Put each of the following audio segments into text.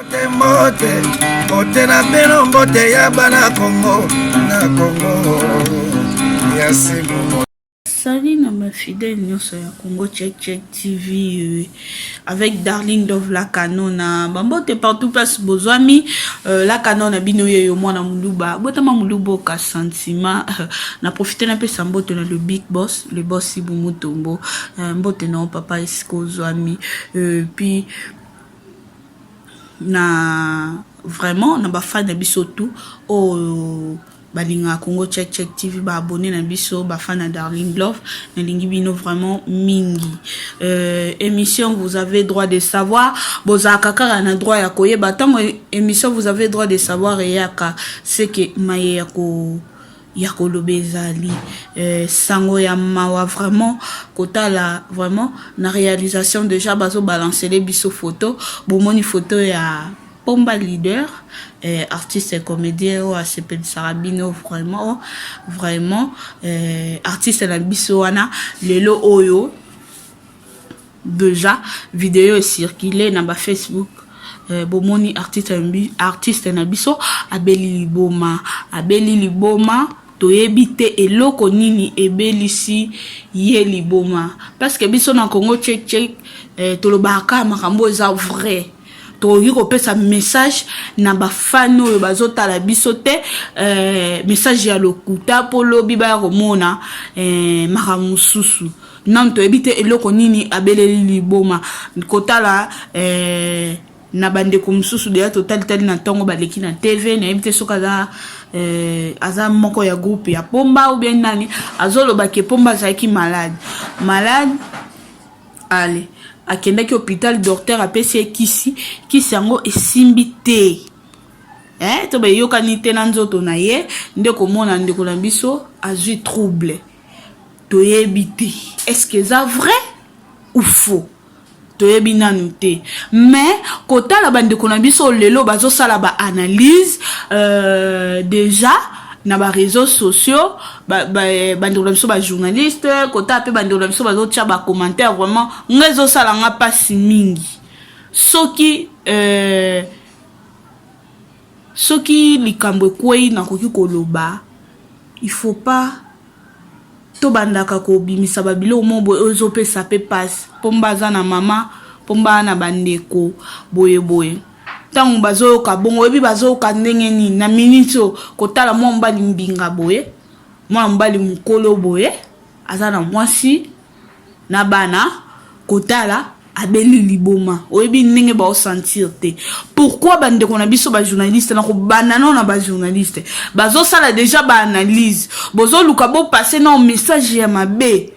Mbote na bino mbote ya bana Congo na Congo. Merci beaucoup. Salut na ma fidèle nyonso ya Congo Check TV avec Darling Dove la canona bambote partout passe bozwami la canona bino yo mwana muluba botama mulubo ka sentiment na profiter na pe sambote na le big boss le boss Sibu Mutombo mbote na papa isko zwami puis na vraiment na ba fan na biso tout balinga Congo Check TV ba abonné na biso ba fan na Darling Love na lingi bino vraiment mingi émission vous avez droit de savoir boza kaka na droit ya koyeba tango émission vous avez droit de savoir yaka c'est que maye yako lobezali sango ya mawa vraiment kotala vraiment na réalisation déjà bazo balancer les biso photo bomoni photo ya Pomba leader, artiste et comédien, ou s'appelle Sarabino, vraiment, artiste la bisoana, lelo oyo, déjà, vidéo est circulée dans Facebook, bomoni artiste na biso, abeli liboma, toyebite eloko nini ebelisi ye liboma, parce que biso na Congo Check, tolobaka makambo eza vrai. Togi ko pesa message na ba fan oyo bazota la bisote message ya lokuta polo biba ko mona makamususu nan to ebite eloko nini abeleli liboma kotala na bande ko mususu de total na tongo baleki na TV na ebite soka za aza moko ya groupe ya Pomba ou bien nani azolo ba ke Pomba zaki malade allez akenda ki hôpital docteur apesi kisi yango esimbi te to ba yokani te na nzoto na ye ndeko mona ndeko na biso azui trouble toyebi te est-ce que ça vrai ou faux toyebi nanu te mais kotala bandeko na biso lelo bazo sala ba analyse déjà na ba réseaux sociaux bandeko na biso ba journaliste kota pe bandeko na biso bazo tia ba commentaire vraiment ngezo sala nga pasi mingi soki likambo kwei na koki koloba il faut pas to bandaka ko bimisa babilo mombo ozo pe sa pe passe Pomba za na mama Pomba na bandeko boye tango bazo ka bongo ebi bazo ka ndenge ni na minito kotala mwa mbali mbinga boye mwa mbali mukolo boye azana mwasi na bana kotala abeli liboma oyebi ndenge ba sentir te pourquoi bandeko na biso ba journaliste na ko banana na ba journaliste bazo sala déjà ba analyse bozo luka bo passer na message ya mabe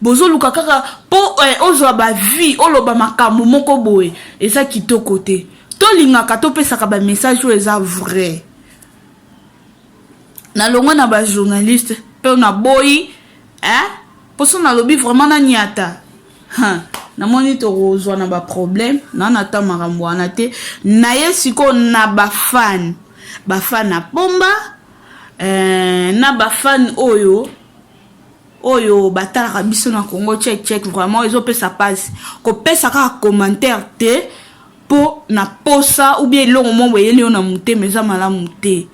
bozo luka kaka po ozo ba vie oloba makambo moko boye eza kitoko te to lingaka to pesaka ba message oyo eza vrai na longo na ba journaliste pe na boy poso na lobi vraiment na nyata na moni to rozwa na ba problème na nata makambo wana te na yesiko na ba fan na Pomba na ba fan oyo batala biso na Congo Check vraiment ils ont pesa passe ko pesa ka commentaire te po na posa ou bien longo mombo yeli na mute meza malamu te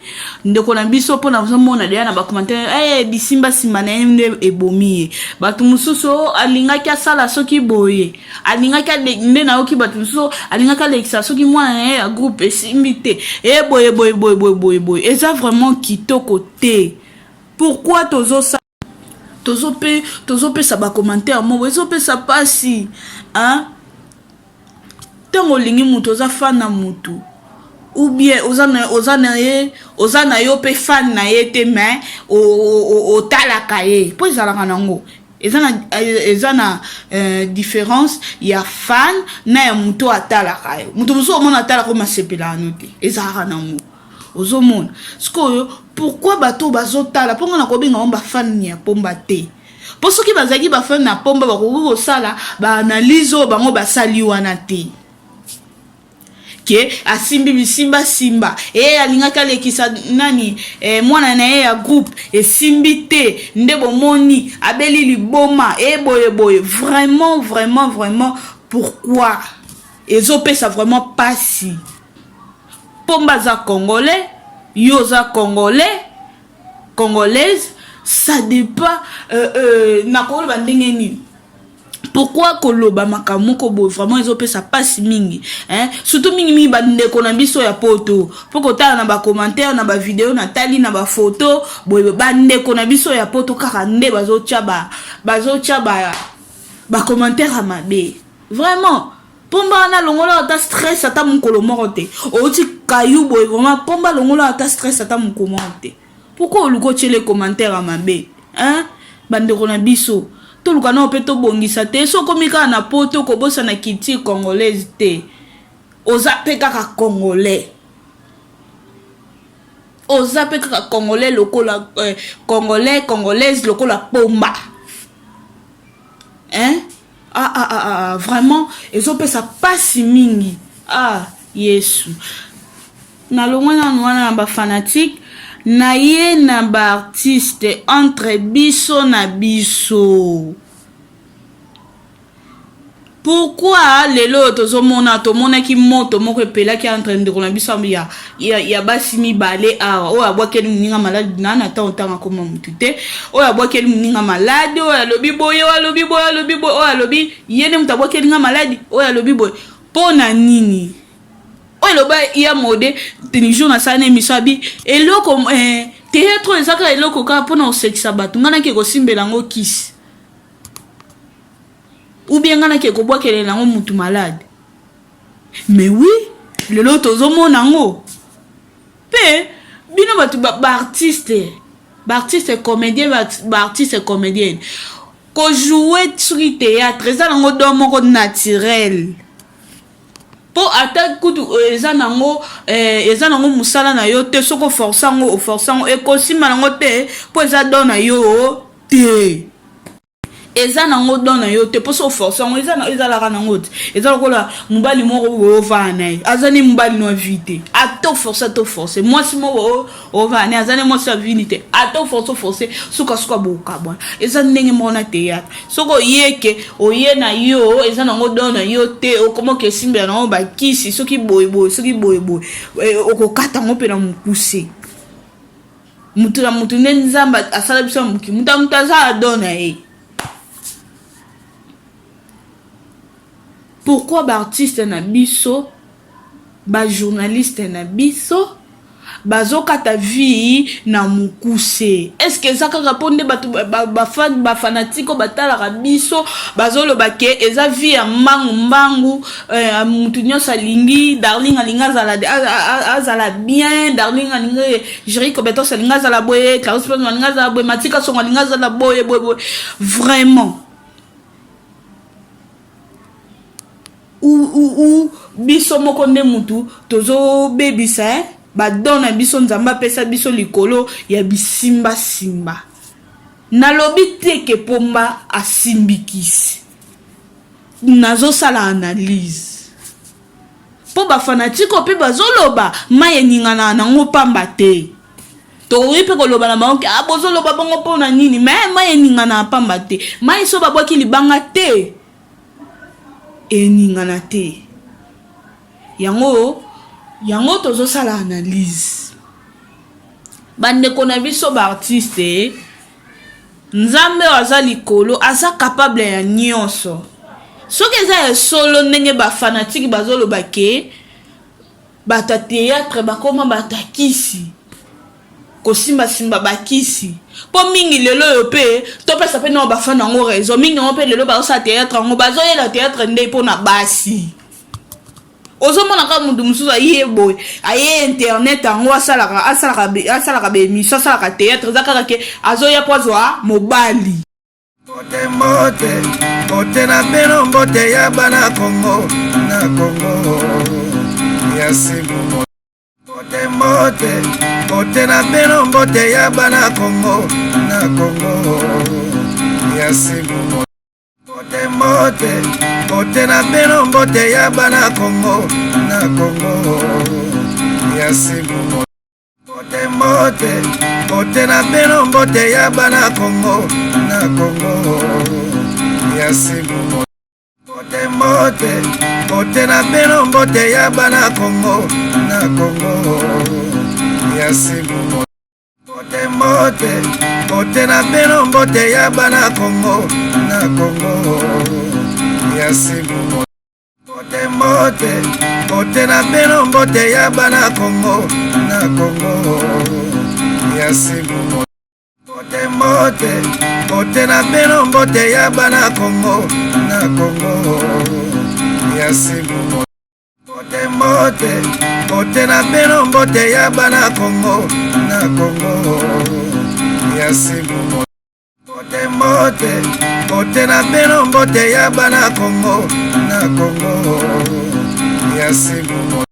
ndeko na biso po na mona deya na ba commentaire bisimba simana nde ebomi batu mususu alingaki asala soki boye alingaki nde na oki batu mususu alingaki lekisa soki mwana ya groupe esimbi te boye eza vraiment kitoko te pourquoi tozo pe sa ba commentaire mo ezo pe sa pasi tango lingi mutu oza fan na mutu ou bien ozana yo pe fan na ye te mais o talaka ye po ezalaka nango eza na différence ya fan na ya mutu atalaka ye mutu mosu omona atalaka masepela ano te ezalaka nango ozomona sikoyo pourquoi bato bazotala mpongo na kobenga ba fan ya Pomba te po soki bazaki ba fan na Pomba bakoki kosala ba analyse oyo bango basali wana te ke asimbi bisimba simba alingaka lekisa nani mwana na ye ya groupe esimbi te nde bomoni abeli liboma boye vraiment pourquoi ezopesa vraiment pasi pomba za congolais, yo za congolais, congolaise, ça dépend na koloba ndenge nini. Pourquoi koloba makamoko bo vraiment ils ont ça passe mingi hein, surtout mingi bande ko na biso ya poto poko tala na ba commentaire na ba vidéo na tali na ba photo bo bande ko na biso ya poto kaka nde bazo tchaba ba commentaire à mabe vraiment pomba na longola ta stress ata mukolo morote o ti kayu bo vraiment pomba longola ta stress ata mukolo morote. Pourquoi oluko tchele commentaire à mabe hein, bande ko na biso tout le canal peut bongisa te so komika na poto ko bosa na kiti congolaise te ozape kaka congolais lokola congolaise lokola pomba hein vraiment ils ont fait ça pas si mingi yesu na longwana na ba fanatique na ye na ba artiste entre biso na biso. Pourquoi lelo tozomona tomona ki moto moko epela ki entre ndeko na biso ya basi mibale awa oyo abwakeli muninga malade nana ata otanga koma mutu te oyo abwakeli muninga malade oyo alobi boye oyo alobi yene mutu abwakeli nga malade oyo alobi boye pona nini. Oye loba iya mode tenijou na sana emission abi eloko théâtre ezaka eloko ka pona osekisa bato ngana ke kosimbela ngo kisi ou bien ngana ke kobwakele nango mutu malade. Mais oui lelo tozomona ngo pe bino bato ba artiste comédien ba artiste comédienne ko jouer sur théâtre eza nango do moko naturel. Po ata kutu eza nango musala na yo te soko forçango e kosima nango te po eza don na yo te eza nango don na yo te po so forçango eza la nango te eza lokola mubali moko ovana azani mubali no vite ato forcer moi si mo ovana azani moi sa vinité ato forcer suka boka bwana eza ndenge mo na théâtre soko yeke oye na yo eza nango don na yo te okomo ke simba na ba kisi soki boy okokata ngo pe na mukuse mutu ne nzamba asala biso muki muta za don na ye. Pourquoi ba artiste na biso ba journaliste na biso bazoka ta vie na mukuse? Est-ce que ça ka ponde ba fan ba fanatique batala ka biso bazolo bake eza vie ya mbangu mutu nyosa lingi darling alinga azala bien darling alinga jeri ko beto salinga zala boye Clarisse alinga zala boye matika songa alinga zala boye vraiment ou biso moko nde mutu tozo bebisa ba dona biso nzamba pesa biso likolo ya bisimba na lobi te ke pomba asimbikisi nazo sala analyse po ba fanatiko pe bazoloba maye ningana nango pamba te to wipe ko loba na bango abozoloba bango pona nini maye ningana pamba te maye so babwaki libanga te eningana te yango tozo sala analyse bande kona biso ba artiste nzambe aza likolo aza capable ya nyonso soki eza ya solo ndenge ba fanatique bazoloba ke bata théâtre bakoma batakisi kosimba bakisi po mingi lelo yo pe to pesa pe no bafana ngo raison mingi ngo pe lelo ba sa théâtre ngo bazoyela théâtre nde po na basi ozomona ka mundu mususu aye boy aye internet ngo asalaka be émission asalaka théâtre zakaka ke azoya pozwa mobali Mbote na beno mbote ya bana Congo na Congo ya simu Mbote na beno mbote ya bana Congo na Congo ya simu Mbote na beno mbote ya bana Congo na Congo ya simu Mbote na beno mbote ya bana Congo na Congo ya simu Mbote mbote, mbote na bino mbote ya bana Congo, na Congo ya simu. Mbote mbote, mbote na bino mbote ya bana Congo, na Congo ya simu. Mbote mbote, mbote na bino mbote ya bana Congo, na Congo ya simu. Mbote mbote, mbote na bino mbote ya bana Congo, na Congo ya simu. Mbote mbote, mbote na bino mbote ya bana Congo, na Congo ya simu. Mbote mbote, mbote na bino mbote ya bana Congo, na Congo ya simu.